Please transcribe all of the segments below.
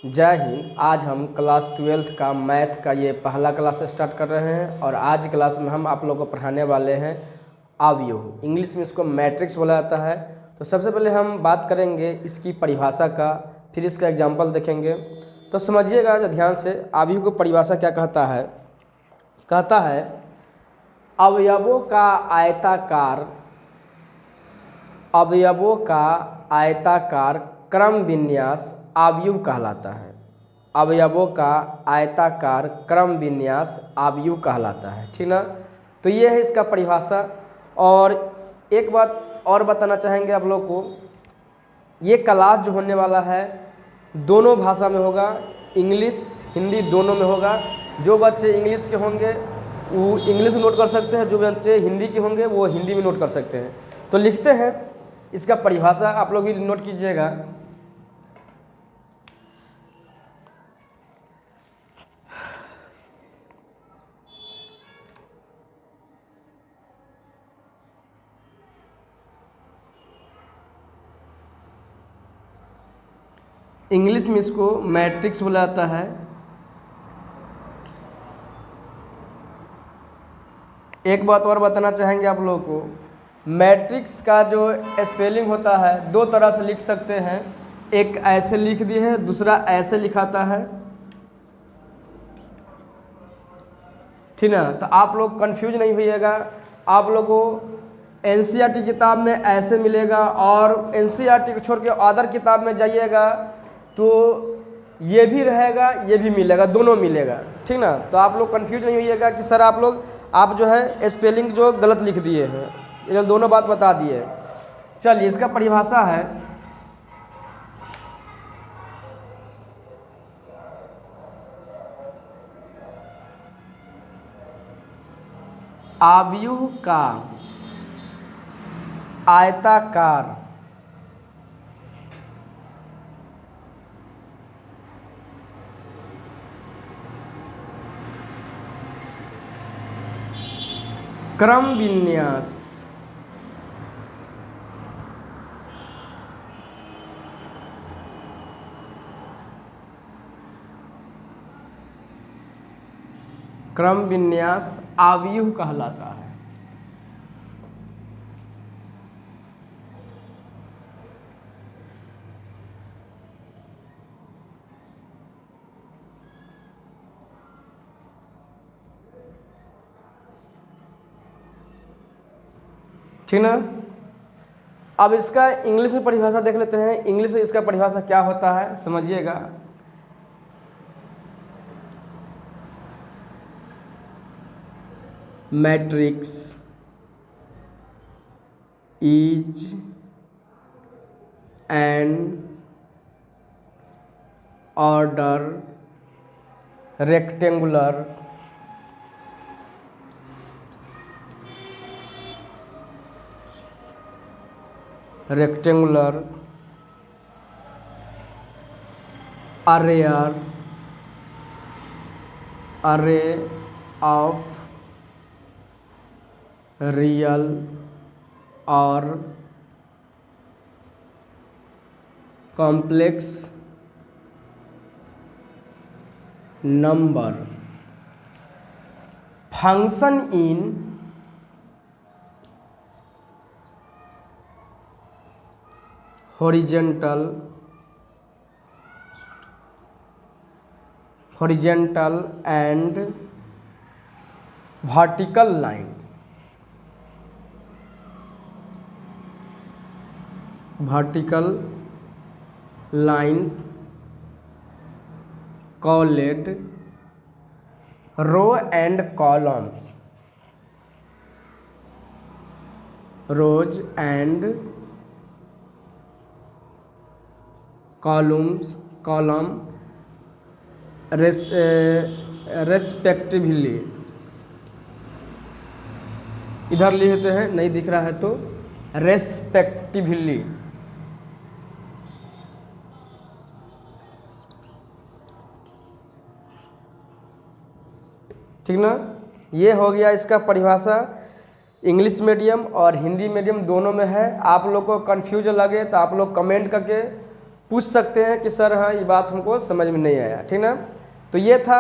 जय हिंद। आज हम क्लास 12th का मैथ का ये पहला क्लास स्टार्ट कर रहे हैं और आज क्लास में हम आप लोगों को पढ़ाने वाले हैं अवयव। इंग्लिश में इसको मैट्रिक्स बोला जाता है। तो सबसे पहले हम बात करेंगे इसकी परिभाषा का, फिर इसका एग्जाम्पल देखेंगे। तो समझिएगा ध्यान से, अवयव को परिभाषा क्या कहता है। कहता है अवयवों का आयताकार क्रम विन्यास अवयव कहलाता है। अवयवों का आयताकार क्रम विन्यास अवयव कहलाता है, ठीक ना। तो ये है इसका परिभाषा। और एक बात और बताना चाहेंगे आप लोग को, ये क्लास जो होने वाला है दोनों भाषा में होगा, इंग्लिश हिंदी दोनों में होगा। जो बच्चे इंग्लिश के होंगे वो इंग्लिश में नोट कर सकते हैं, जो बच्चे हिंदी के होंगे वो हिंदी में नोट कर सकते हैं। तो लिखते हैं इसका परिभाषा, आप लोग भी नोट कीजिएगा। इंग्लिश में इसको मैट्रिक्स बोला जाता है। एक बात और बताना चाहेंगे आप लोगों को, मैट्रिक्स का जो स्पेलिंग होता है दो तरह से लिख सकते हैं। एक ऐसे लिख दिए है, दूसरा ऐसे लिखाता है, ठीक ना। तो आप लोग कंफ्यूज नहीं होइएगा। आप लोगों को एनसीईआरटी किताब में ऐसे मिलेगा और एनसीईआरटी को छोड़ के अदर किताब में जाइएगा तो ये भी रहेगा, ये भी मिलेगा, दोनों मिलेगा, ठीक ना। तो आप लोग कंफ्यूज नहीं होइएगा कि सर आप जो है स्पेलिंग जो गलत लिख दिए हैं, ये दोनों बात बता दिए। चलिए इसका परिभाषा है अवयव का आयताकार क्रम विन्यास अवयव कहलाता है। ठीक ना। अब इसका इंग्लिश में परिभाषा देख लेते हैं। इंग्लिश में इसका परिभाषा क्या होता है समझिएगा। Matrix is an order rectangular array of real or complex number function in horizontal and vertical lines called row and columns, rows and column respectively। इधर लिखते हैं, नहीं दिख रहा है तो रेस्पेक्टिवली, ठीक ना। ये हो गया इसका परिभाषा। इंग्लिश मीडियम और हिंदी मीडियम दोनों में है। आप लोग को कन्फ्यूज लगे तो आप लोग कमेंट करके पूछ सकते हैं कि सर हाँ ये बात हमको समझ में नहीं आया, ठीक ना। तो ये था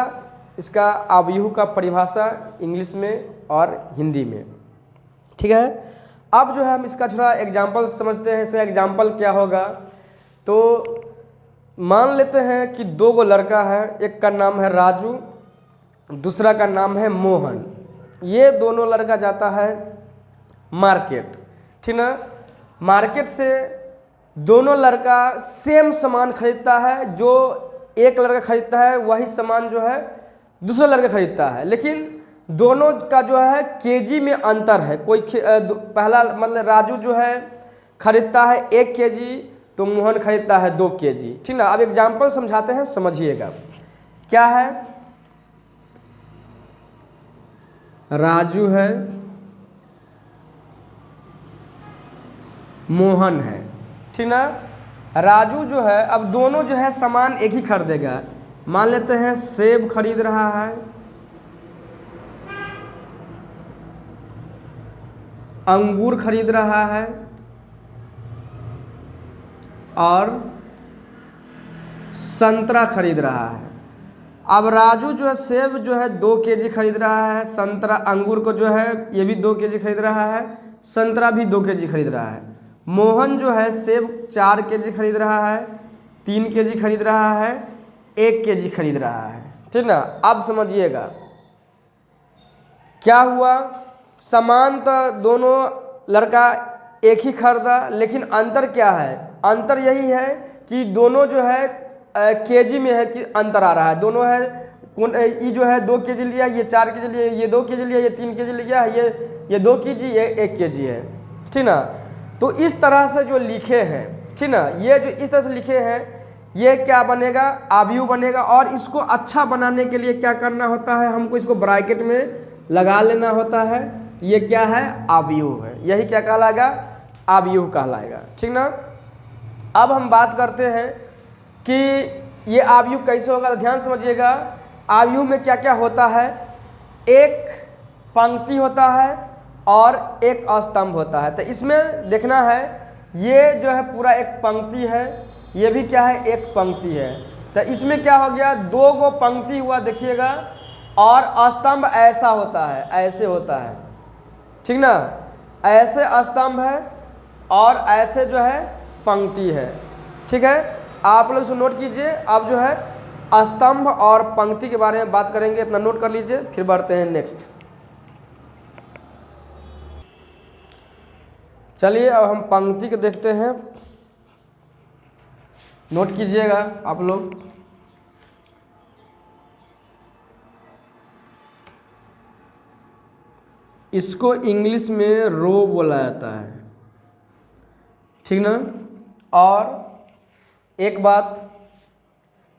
इसका अवयव का परिभाषा इंग्लिश में और हिंदी में, ठीक है। अब जो है हम इसका थोड़ा एग्जाम्पल समझते हैं। इसका एग्जाम्पल क्या होगा, तो मान लेते हैं कि दो गो लड़का है, एक का नाम है राजू, दूसरा का नाम है मोहन। ये दोनों लड़का जाता है मार्केट, ठीक ना। मार्केट से दोनों लड़का सेम सामान खरीदता है, जो एक लड़का खरीदता है वही सामान जो है दूसरा लड़का खरीदता है, लेकिन दोनों का जो है केजी में अंतर है। कोई पहला मतलब राजू जो है खरीदता है 1 केजी, तो मोहन खरीदता है 2 केजी, ठीक ना। अब एग्जाम्पल समझाते हैं, समझिएगा क्या है। राजू है, मोहन है, ठीक ना। राजू जो है अब दोनों जो है सामान एक ही खरीदेगा। मान लेते हैं सेब खरीद रहा है, अंगूर खरीद रहा है और संतरा खरीद रहा है। अब राजू जो है सेब जो है 2 केजी खरीद रहा है, संतरा अंगूर को जो है ये भी 2 केजी खरीद रहा है, संतरा भी 2 केजी खरीद रहा है। मोहन जो है सेब 4 केजी खरीद रहा है, 3 केजी खरीद रहा है, 1 केजी खरीद रहा है, ठीक ना। अब समझिएगा क्या हुआ। सामान तो दोनों लड़का एक ही खरीदा, लेकिन अंतर क्या है, अंतर यही है कि दोनों जो है केजी में है कि अंतर आ रहा है। दोनों है ये जो है 2 केजी लिया, ये 4 केजी लिया, ये 2 केजी लिया, ये 3 केजी लिया, ये 2 केजी, ये 1 केजी है, ठीक ना। तो इस तरह से जो लिखे हैं, ठीक ना, ये जो इस तरह से लिखे हैं ये क्या बनेगा, अवयव बनेगा। और इसको अच्छा बनाने के लिए क्या करना होता है, हमको इसको ब्रैकेट में लगा लेना होता है। ये क्या है, अवयव है, यही क्या कहलाएगा, अवयव कहलाएगा, ठीक ना। अब हम बात करते हैं कि ये अवयव कैसे होगा, तो ध्यान समझिएगा। अवयव में क्या क्या होता है, एक पंक्ति होता है और एक स्तंभ होता है। तो इसमें देखना है, ये जो है पूरा एक पंक्ति है, ये भी क्या है, एक पंक्ति है। तो इसमें क्या हो गया, 2 गो पंक्ति हुआ, देखिएगा। और स्तंभ ऐसा होता है, ऐसे होता है, ठीक ना। ऐसे स्तंभ है और ऐसे जो है पंक्ति है, ठीक है। आप लोग इसे नोट कीजिए। अब जो है स्तंभ और पंक्ति के बारे में बात करेंगे, इतना नोट कर लीजिए, फिर बढ़ते हैं नेक्स्ट। चलिए अब हम पंक्ति को देखते हैं, नोट कीजिएगा आप लोग। इसको इंग्लिश में रो बोला जाता है, ठीक ना। और एक बात,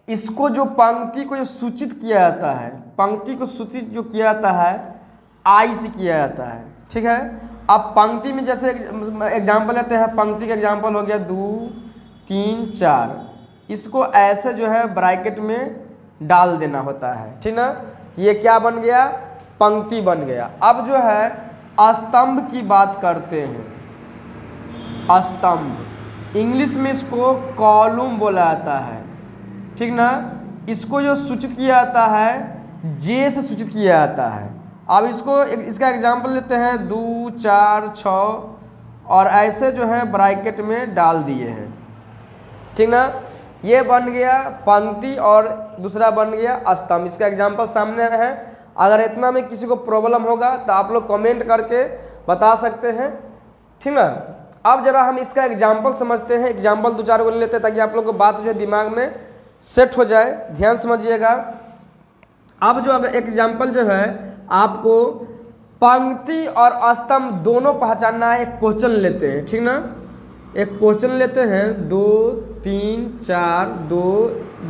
इसको जो पंक्ति को जो सूचित किया जाता है, पंक्ति को सूचित जो किया जाता है आई से किया जाता है, ठीक है। अब पंक्ति में जैसे एग्जाम्पल लेते हैं, पंक्ति का एग्जाम्पल हो गया 2 3 4, इसको ऐसे जो है ब्रैकेट में डाल देना होता है, ठीक ना। ये क्या बन गया, पंक्ति बन गया। अब जो है स्तंभ की बात करते हैं। स्तंभ इंग्लिश में इसको कॉलम बोला जाता है, ठीक ना। इसको जो सूचित किया जाता है जे से सूचित किया जाता है। अब इसको इसका एग्जाम्पल लेते हैं 2 4 6 और ऐसे जो है ब्रैकेट में डाल दिए हैं, ठीक ना। ये बन गया पंक्ति और दूसरा बन गया स्तंभ। इसका एग्जाम्पल सामने है। अगर इतना में किसी को प्रॉब्लम होगा तो आप लोग कमेंट करके बता सकते हैं, ठीक ना। अब जरा हम इसका एग्जाम्पल समझते हैं। एग्जाम्पल 2-4 को ले लेते हैं ताकि आप लोग को बात जो है दिमाग में सेट हो जाए। ध्यान समझिएगा। अब जो अगर एग्जाम्पल जो है आपको पंक्ति और स्तंभ दोनों पहचानना है, एक क्वेश्चन लेते हैं, ठीक ना। एक क्वेश्चन लेते हैं 2 3 4 2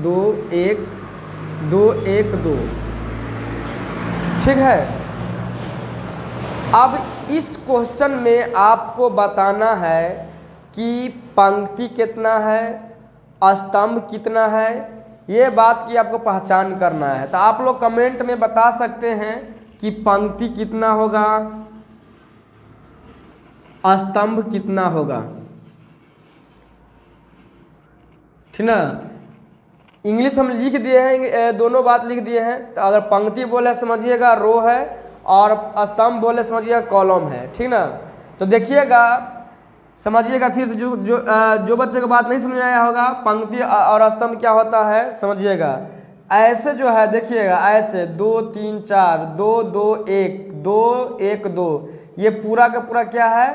2 1 2 1 2, ठीक है। अब इस क्वेश्चन में आपको बताना है कि पंक्ति कितना है, स्तंभ कितना है, ये बात की आपको पहचान करना है। तो आप लोग कमेंट में बता सकते हैं कि पंक्ति कितना होगा, स्तंभ कितना होगा, ठीक ना। इंग्लिश हम लिख दिए हैं, दोनों बात लिख दिए हैं। तो अगर पंक्ति बोले समझिएगा रो है, और स्तंभ बोले समझिएगा कॉलम है, ठीक ना। तो देखिएगा, समझिएगा फिर से, जो बच्चे को बात नहीं समझ आया होगा, पंक्ति और स्तंभ क्या होता है समझिएगा। ऐसे जो है देखिएगा, ऐसे 2 3 4 2 2 1 2 1 2, ये पूरा का पूरा क्या है,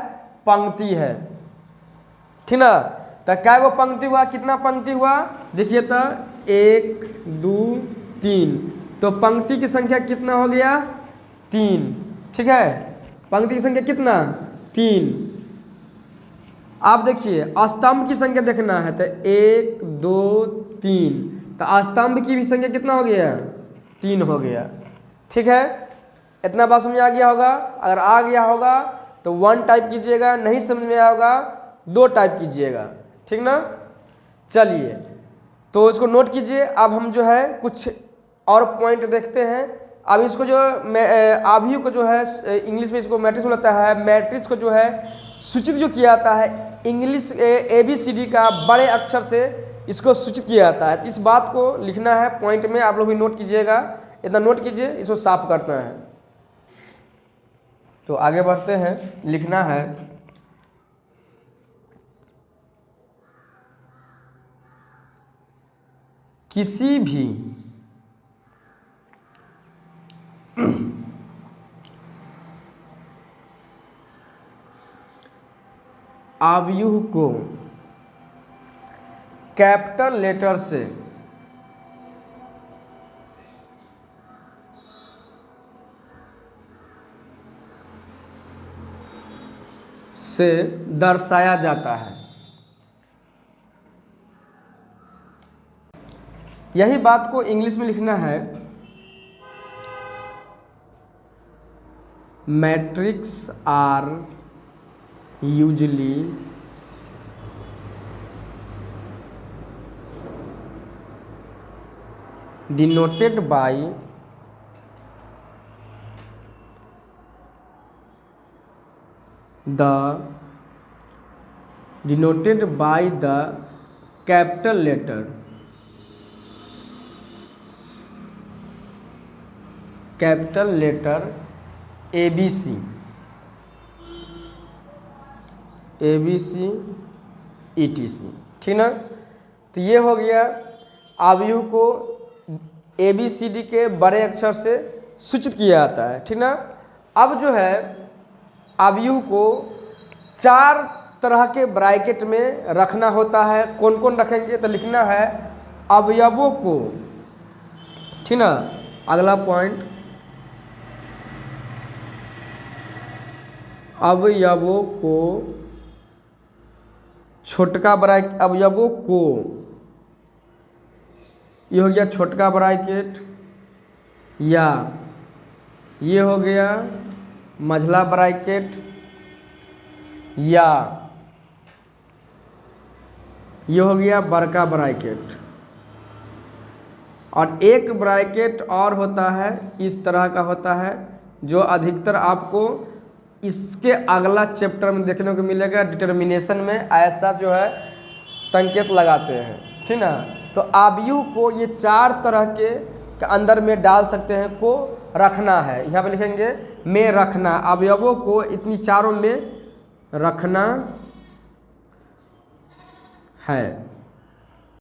पंक्ति है, ठीक ना। तो क्या वो पंक्ति हुआ, कितना पंक्ति हुआ देखिए तो 1 2 3, तो पंक्ति की संख्या कितना हो गया 3, ठीक है। पंक्ति की संख्या कितना 3। आप देखिए स्तंभ की संख्या देखना है तो 1 2 3, तो स्तंभ की भी संख्या कितना हो गया 3 हो गया, ठीक है। इतना बात समझ आ गया होगा। अगर आ गया होगा तो 1 टाइप कीजिएगा, नहीं समझ में आया होगा 2 टाइप कीजिएगा, ठीक ना। चलिए तो इसको नोट कीजिए। अब हम जो है कुछ और पॉइंट देखते हैं। अब इसको जो आव्यूह को जो है इंग्लिश में इसको मैट्रिक्स बोलता है। मैट्रिक्स को जो है सूचित जो किया जाता है इंग्लिश ABCD का बड़े अक्षर से इसको सूचित किया जाता है। तो इस बात को लिखना है पॉइंट में, आप लोग भी नोट कीजिएगा, इतना नोट कीजिए, इसको साफ करना है। तो आगे बढ़ते हैं, लिखना है किसी भी आव्यूह को कैपिटल लेटर से दर्शाया जाता है। यही बात को इंग्लिश में लिखना है, matrix are usually denoted by the capital letter ABC etc, ठीक ना। तो ये हो गया आव्यूह को ABCD के बड़े अक्षर से सूचित किया जाता है, ठीक ना। अब जो है आव्यूह को 4 तरह के ब्रैकेट में रखना होता है। कौन कौन रखेंगे तो लिखना है अवयवों को, ठीक ना। अगला पॉइंट, अवयवों को छोटका ब्रैकेट, अवयवों को, ये हो गया छोटका ब्रैकेट, या ये हो गया मझला ब्रैकेट, या ये हो गया बड़का ब्रैकेट। और एक ब्रैकेट और होता है, इस तरह का होता है, जो अधिकतर आपको इसके अगला चैप्टर में देखने को मिलेगा। डिटर्मिनेशन में ऐसा जो है संकेत लगाते हैं, ठीक ना। तो आव्यूह को ये 4 तरह के अंदर में डाल सकते हैं, को रखना है। यहाँ पे लिखेंगे में रखना, अवयवों को इतनी चारों में रखना है।